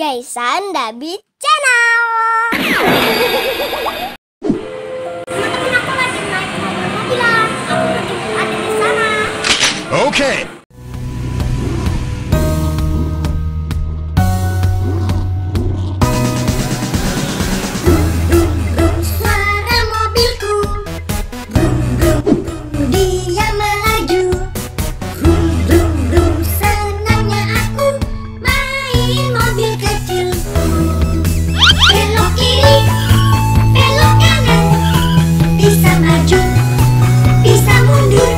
Ghaisan Dhabit Channel. Teman-teman, aku lagi naik mobil-mobilan. Aku pergi ada di sana. Oke. Suara mobilku, brum brum brum, dia melaju. Brum brum brum, senangnya aku main mobil kecil. Belok kiri, belok kanan, bisa maju, bisa mundur,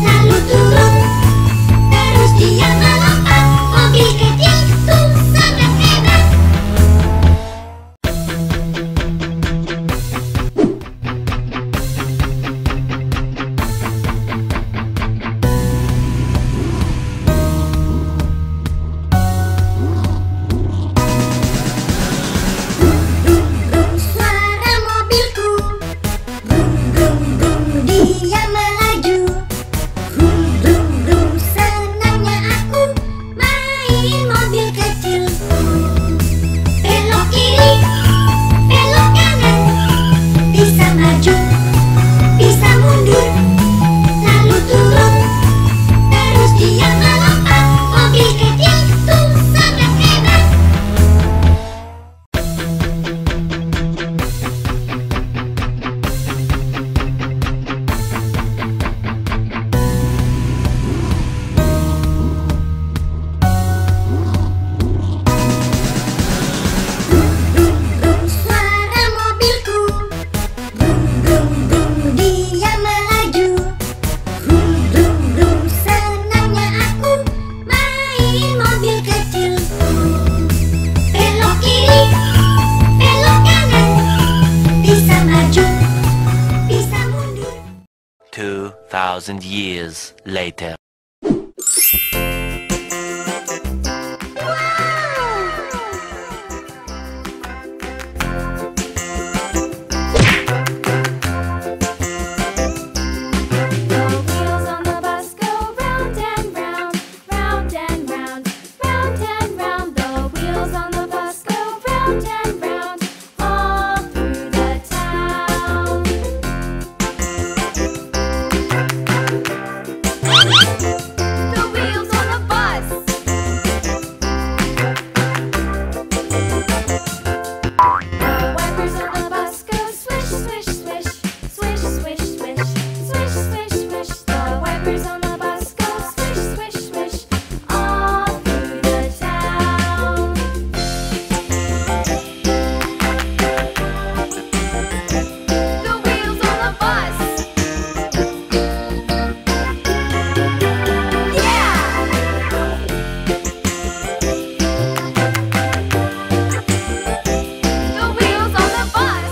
lalu turun, terus dia melompat. Mobil kecil tuh sangat enak. Suara mobilku, brum brum brum, dia melaju. Brum brum brum, senangnya aku main mobil kecil. Belok kiri, belok kanan, bisa maju, bisa mundur, lalu turun, terus dia melompat. Mobil kecil tuh sangat enak. Suara mobilku, brum brum brum, dia melaju. Brum brum brum, senangnya aku main mobil kecil. Belok kiri, belok kanan, bisa maju, bisa mundur. 2,000 years later. The wheels on the bus go round and round, round and round, round and round. The wheels on the bus go round and round, all through the town. The wheels on the bus. The wipers on the bus go swish, swish, swish, swish, swish, swish, swish, swish, swish. The wipers on the bus go swish, swish, swish, all through the town. The wheels on the bus. Yeah! The wheels on the bus.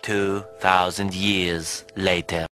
2,000 years later.